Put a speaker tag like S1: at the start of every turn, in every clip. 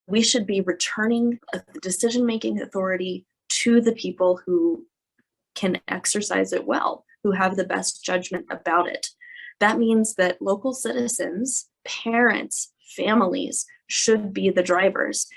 S1: we should be returning the decision-making authority to the people who can exercise it well, who have the best judgment about it. That means that local citizens, parents, families should be the drivers.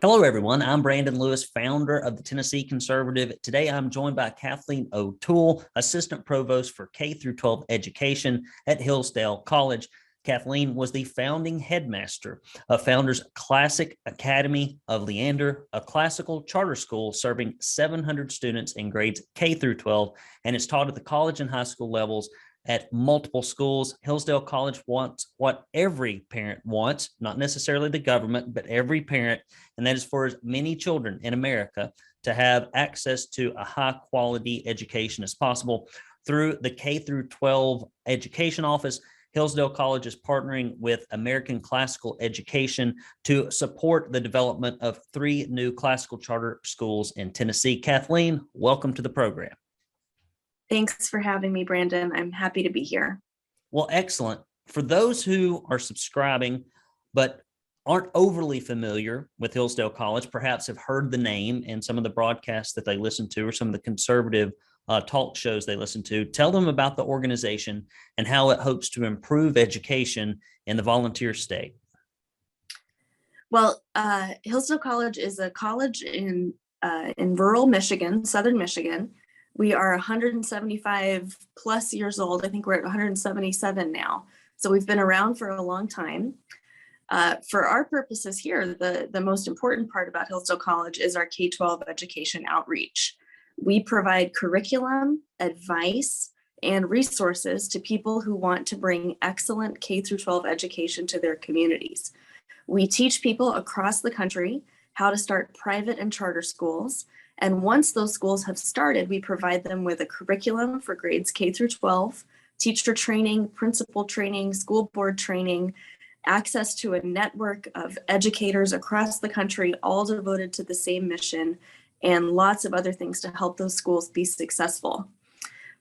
S2: Hello, everyone. I'm Brandon Lewis, founder of the Tennessee Conservative. Today, I'm joined by Kathleen O'Toole, Assistant Provost for K-12 Education at Hillsdale College. Kathleen was the founding headmaster of Founders Classic Academy of Leander, a classical charter school serving 700 students in grades K-12, and is taught at the college and high school levels at multiple schools. Hillsdale College wants what every parent wants, not necessarily the government, but every parent, and that is for as many children in America to have access to a high quality education as possible. Through the K-12 Education Office, Hillsdale College is partnering with American Classical Education to support the development of 3 new classical charter schools in Tennessee. Kathleen, welcome to the program.
S1: Thanks for having me, Brandon. I'm happy to be here.
S2: Well, excellent. For those who are subscribing but aren't overly familiar with Hillsdale College, perhaps have heard the name and some of the broadcasts that they listen to or some of the conservative talk shows they listen to, tell them about the organization and how it hopes to improve education in the volunteer state.
S1: Well, Hillsdale College is a college in rural Michigan, southern Michigan. We are 175 plus years old. I think we're at 177 now. So we've been around for a long time. For our purposes here, the most important part about Hillsdale College is our K-12 education outreach. We provide curriculum, advice, and resources to people who want to bring excellent K-12 education to their communities. We teach people across the country how to start private and charter schools. And once those schools have started, we provide them with a curriculum for grades K-12, teacher training, principal training, school board training, access to a network of educators across the country, all devoted to the same mission, and lots of other things to help those schools be successful.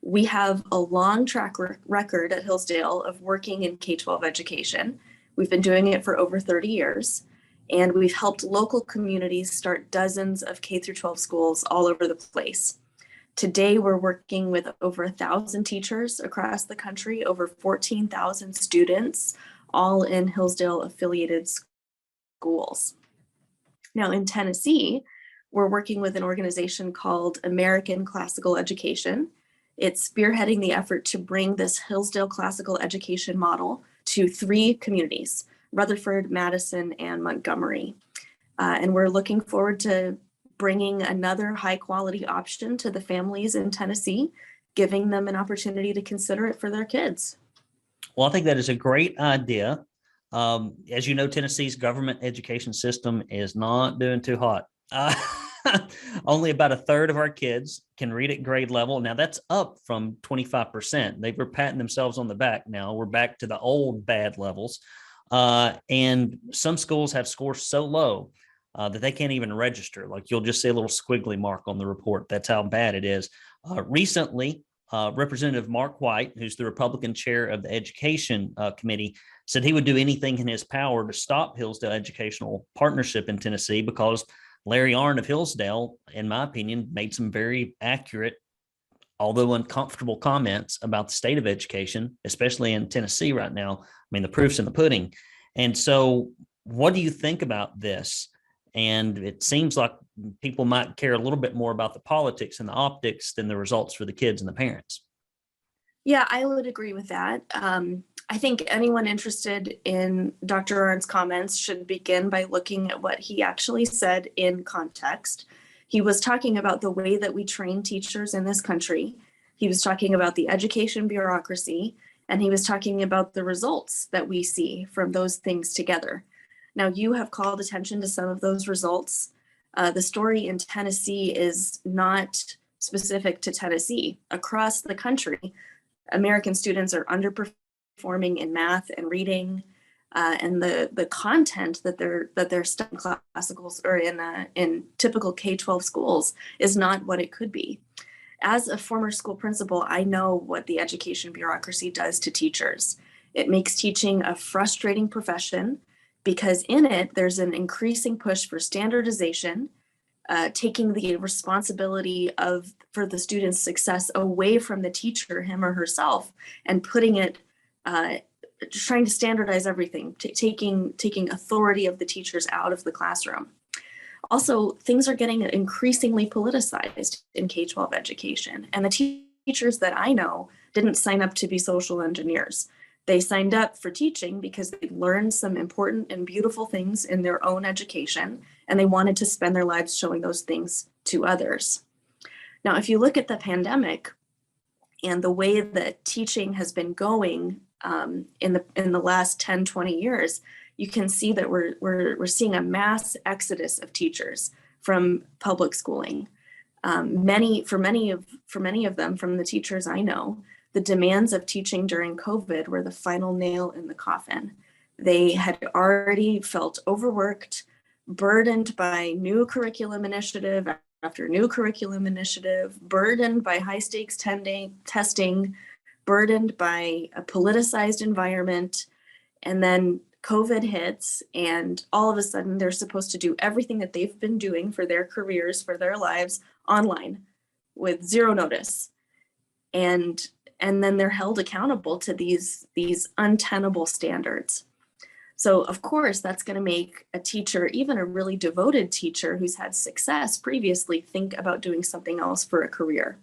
S1: We have a long track record at Hillsdale of working in K-12 education. We've been doing it for over 30 years. And we've helped local communities start dozens of K-12 schools all over the place. Today, we're working with over 1,000 teachers across the country, over 14,000 students, all in Hillsdale affiliated schools. Now in Tennessee, we're working with an organization called American Classical Education. It's spearheading the effort to bring this Hillsdale classical education model to 3 communities: Rutherford, Madison, and Montgomery. And we're looking forward to bringing another high quality option to the families in Tennessee, giving them an opportunity to consider it for their kids.
S2: Well, I think that is a great idea. As you know, Tennessee's government education system is not doing too hot. Only about 1/3 of our kids can read at grade level. Now that's up from 25%. They were patting themselves on the back. Now we're back to the old bad levels. And some schools have scores so low that they can't even register. Like you'll just see a little squiggly mark on the report. That's how bad it is. Recently, Representative Mark White, who's the Republican chair of the Education Committee, said he would do anything in his power to stop Hillsdale Educational Partnership in Tennessee because Larry Arnn of Hillsdale, in my opinion, made some very accurate, although uncomfortable comments about the state of education, especially in Tennessee right now. I mean, the proof's in the pudding. And so what do you think about this? And it seems like people might care a little bit more about the politics and the optics than the results for the kids and the parents.
S1: Yeah, I would agree with that. I think anyone interested in Dr. Arnn's comments should begin by looking at what he actually said in context. He was talking about the way that we train teachers in this country. He was talking about the education bureaucracy, and he was talking about the results that we see from those things together. Now, you have called attention to some of those results. The story in Tennessee is not specific to Tennessee. Across the country, American students are underperforming in math and reading, and the content that they're studying classicals or in typical K-12 schools is not what it could be. as a former school principal, I know what the education bureaucracy does to teachers. It makes teaching a frustrating profession because in it, there's an increasing push for standardization, taking the responsibility for the student's success away from the teacher, him or herself, and putting it, trying to standardize everything, taking authority of the teachers out of the classroom. Also, things are getting increasingly politicized in K-12 education. And the teachers that I know didn't sign up to be social engineers. They signed up for teaching because they learned some important and beautiful things in their own education, and they wanted to spend their lives showing those things to others. Now, if you look at the pandemic and the way that teaching has been going in the last 10, 20 years, you can see that we're seeing a mass exodus of teachers from public schooling. For many of them, from the teachers I know, the demands of teaching during COVID were the final nail in the coffin. They had already felt overworked, burdened by new curriculum initiative after new curriculum initiative, burdened by high stakes testing, burdened by a politicized environment, and then COVID hits, and all of a sudden they're supposed to do everything that they've been doing for their careers, for their lives, online with zero notice. And then they're held accountable to these untenable standards. So of course, that's going to make a teacher, even a really devoted teacher who's had success previously, think about doing something else for a career.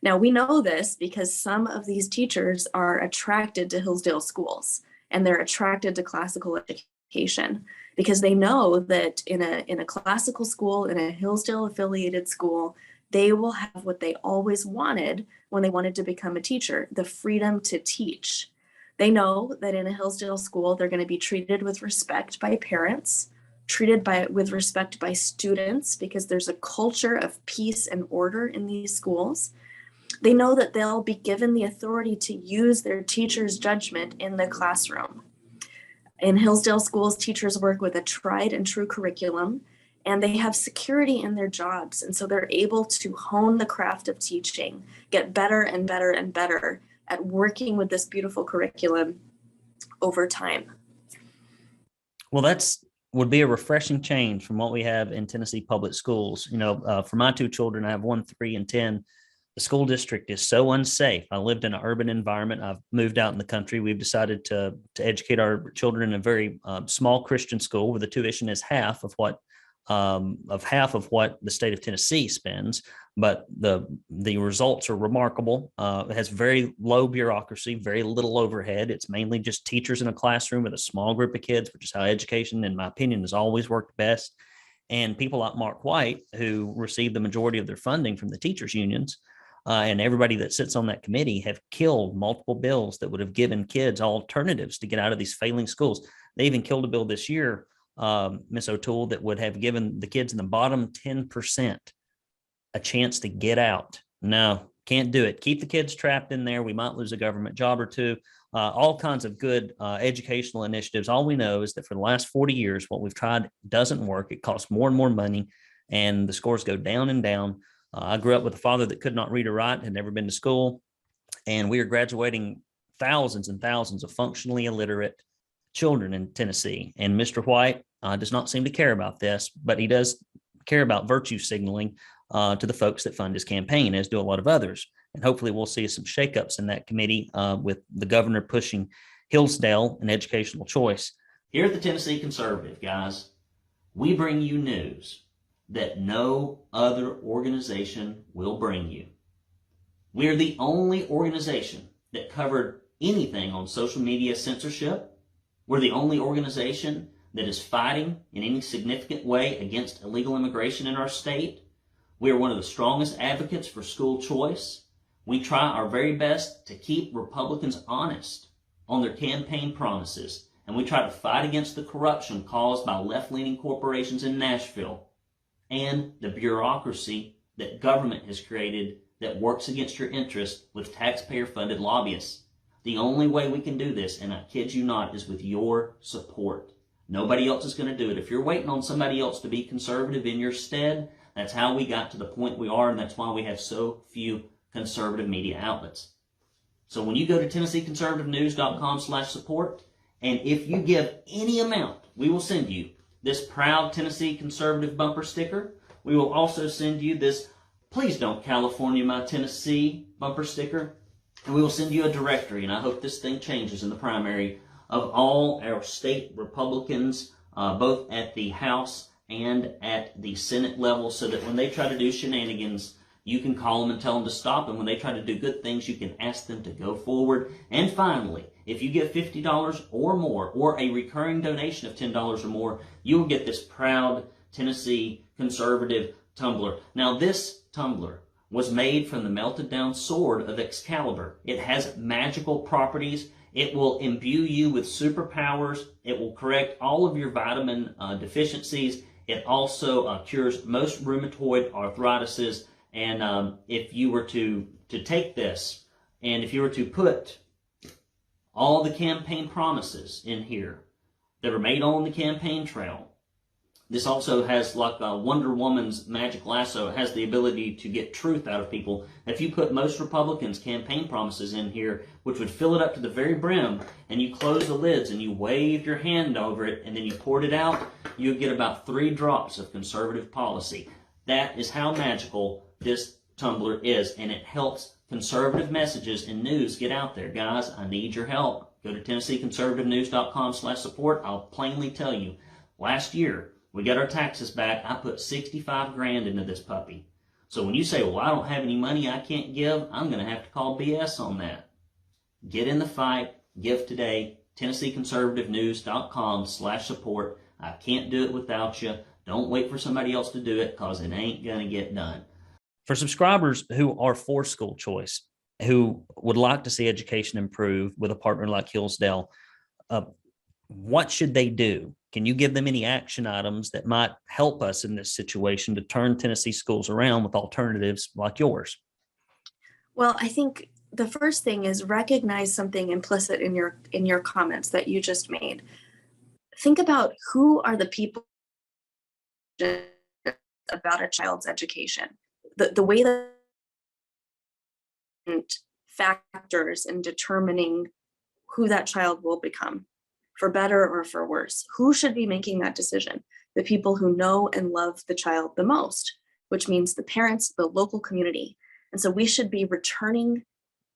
S1: Now, we know this because some of these teachers are attracted to Hillsdale schools, and they're attracted to classical education because they know that in a classical school, in a Hillsdale affiliated school, they will have what they always wanted when they wanted to become a teacher, the freedom to teach. They know that in a Hillsdale school, they're going to be treated with respect by parents, with respect by students, because there's a culture of peace and order in these schools. They know that they'll be given the authority to use their teacher's judgment in the classroom. In Hillsdale schools, teachers work with a tried and true curriculum, and they have security in their jobs. And so they're able to hone the craft of teaching, get better and better and better at working with this beautiful curriculum over time.
S2: Well, would be a refreshing change from what we have in Tennessee public schools. For my two children, I have 1, 3, and 10. The school district is so unsafe. I lived in an urban environment. I've moved out in the country. We've decided to educate our children in a very small Christian school where the tuition is half of what the state of Tennessee spends, but the results are remarkable. It has very low bureaucracy, very little overhead. It's mainly just teachers in a classroom with a small group of kids, which is how education, in my opinion, has always worked best. And people like Mark White, who receive the majority of their funding from the teachers' unions, and everybody that sits on that committee, have killed multiple bills that would have given kids alternatives to get out of these failing schools. They even killed a bill this year, Ms. O'Toole, that would have given the kids in the bottom 10% a chance to get out. No, can't do it. Keep the kids trapped in there. We might lose a government job or two. All kinds of good educational initiatives. All we know is that for the last 40 years, what we've tried doesn't work. It costs more and more money, and the scores go down and down. I grew up with a father that could not read or write, had never been to school, and we are graduating thousands and thousands of functionally illiterate children in Tennessee. And Mr. White does not seem to care about this, but he does care about virtue signaling to the folks that fund his campaign, as do a lot of others. And hopefully we'll see some shakeups in that committee with the governor pushing Hillsdale and educational choice. Here at the Tennessee Conservative, guys, we bring you news that no other organization will bring you. We are the only organization that covered anything on social media censorship. We're the only organization that is fighting in any significant way against illegal immigration in our state. We are one of the strongest advocates for school choice. We try our very best to keep Republicans honest on their campaign promises, and we try to fight against the corruption caused by left-leaning corporations in Nashville and the bureaucracy that government has created that works against your interests with taxpayer-funded lobbyists. The only way we can do this, and I kid you not, is with your support. Nobody else is going to do it. If you're waiting on somebody else to be conservative in your stead, That's how we got to the point we are, and that's why we have so few conservative media outlets. So when you go to TennesseeConservativeNews.com/support, and if you give any amount, we will send you this proud Tennessee Conservative bumper sticker. We will also send you this Please Don't California My Tennessee bumper sticker. And we will send you a directory, and I hope this thing changes in the primary, of all our state Republicans, both at the House and at the Senate level, so that when they try to do shenanigans, you can call them and tell them to stop. And when they try to do good things, you can ask them to go forward. And finally, if you give $50 or more, or a recurring donation of $10 or more, you will get this proud Tennessee Conservative tumbler. Now, this tumbler was made from the melted down sword of Excalibur. It has magical properties. It will imbue you with superpowers. It will correct all of your vitamin deficiencies. It also cures most rheumatoid arthritises. And if you were to take this, and if you were to put all the campaign promises in here that are made on the campaign trail, this also has, like Wonder Woman's magic lasso, it has the ability to get truth out of people. If you put most Republicans' campaign promises in here, which would fill it up to the very brim, and you close the lids and you waved your hand over it and then you poured it out, you would get about 3 drops of conservative policy. That is how magical this tumbler is, and it helps conservative messages and news get out there. Guys, I need your help. Go to TennesseeConservativeNews.com/support. I'll plainly tell you, last year, we got our taxes back. I put 65 grand into this puppy. So when you say, well, I don't have any money I can't give, I'm going to have to call BS on that. Get in the fight. Give today. TennesseeConservativeNews.com/support. I can't do it without you. Don't wait for somebody else to do it, because it ain't going to get done. For subscribers who are for school choice, who would like to see education improve with a partner like Hillsdale, what should they do? Can you give them any action items that might help us in this situation to turn Tennessee schools around with alternatives like yours?
S1: Well, I think the first thing is recognize something implicit in your comments that you just made. Think about who are the people about a child's education. The way that factors in determining who that child will become, for better or for worse. Who should be making that decision? The people who know and love the child the most, which means the parents, the local community. And so we should be returning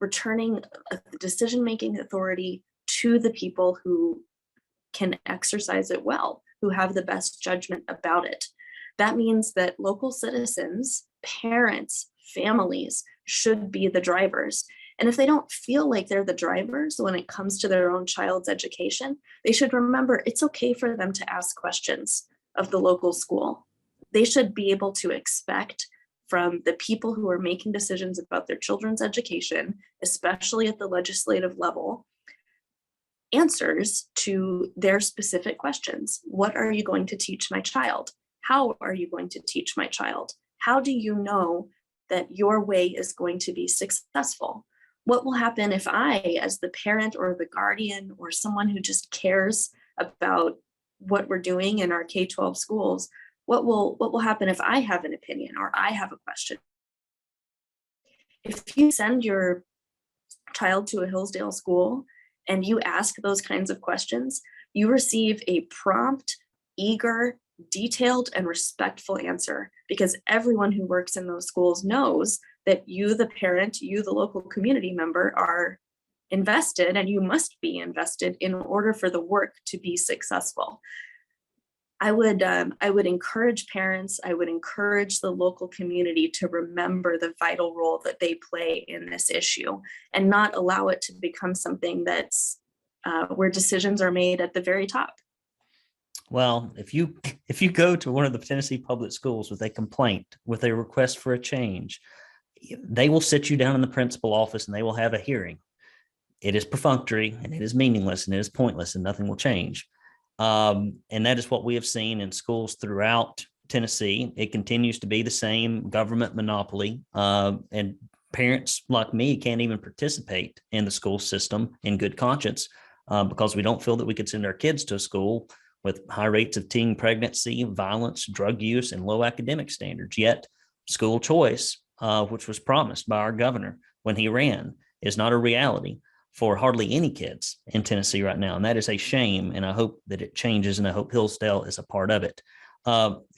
S1: the decision-making authority to the people who can exercise it well, who have the best judgment about it. That means that local citizens, parents, families should be the drivers. And if they don't feel like they're the drivers when it comes to their own child's education, they should remember it's okay for them to ask questions of the local school. They should be able to expect from the people who are making decisions about their children's education, especially at the legislative level, answers to their specific questions. What are you going to teach my child? How are you going to teach my child? How do you know that your way is going to be successful? What will happen if I, as the parent or the guardian or someone who just cares about what we're doing in our K-12 schools, what will happen if I have an opinion or I have a question? If you send your child to a Hillsdale school and you ask those kinds of questions, you receive a prompt, eager, detailed, and respectful answer, because everyone who works in those schools knows that you, the parent, you, the local community member, are invested, and you must be invested in order for the work to be successful. I would encourage parents, I would encourage the local community to remember the vital role that they play in this issue, and not allow it to become something that's where decisions are made at the very top.
S2: Well, if you go to one of the Tennessee public schools with a complaint, with a request for a change, they will sit you down in the principal office and they will have a hearing. It is perfunctory and it is meaningless and it is pointless and nothing will change. And that is what we have seen in schools throughout Tennessee. It continues to be the same government monopoly, and parents like me can't even participate in the school system in good conscience because we don't feel that we could send our kids to a school with high rates of teen pregnancy, violence, drug use, and low academic standards. Yet school choice, which was promised by our governor when he ran, is not a reality for hardly any kids in Tennessee right now. And that is a shame. And I hope that it changes. And I hope Hillsdale is a part of it.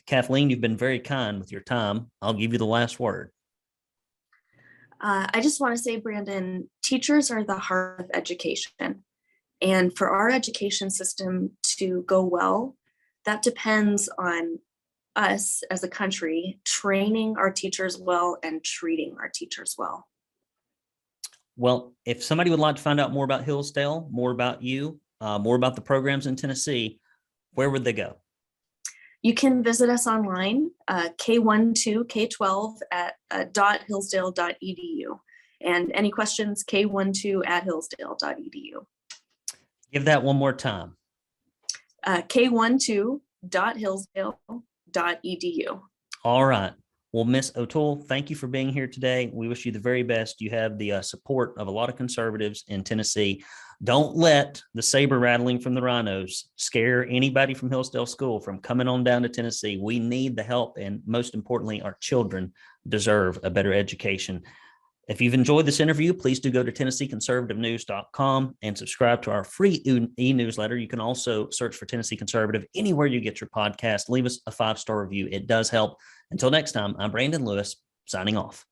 S2: Kathleen, you've been very kind with your time. I'll give you the last word.
S1: I just want to say, Brandon, teachers are the heart of education. And for our education system to go well, that depends on us as a country training our teachers well and treating our teachers well.
S2: Well, if somebody would like to find out more about Hillsdale, more about you, more about the programs in Tennessee, where would they go?
S1: You can visit us online, K12, K12 at .hillsdale.edu. And any questions, K12@hillsdale.edu.
S2: Give that one more time.
S1: K12.hillsdale.edu.
S2: All right. Well, Miss O'Toole, thank you for being here today. We wish you the very best. You have the support of a lot of conservatives in Tennessee. Don't let the saber rattling from the rhinos scare anybody from Hillsdale School from coming on down to Tennessee. We need the help, and most importantly, our children deserve a better education. If you've enjoyed this interview, please do go to TennesseeConservativeNews.com and subscribe to our free e-newsletter. You can also search for Tennessee Conservative anywhere you get your podcast. Leave us a 5-star review. It does help. Until next time, I'm Brandon Lewis, signing off.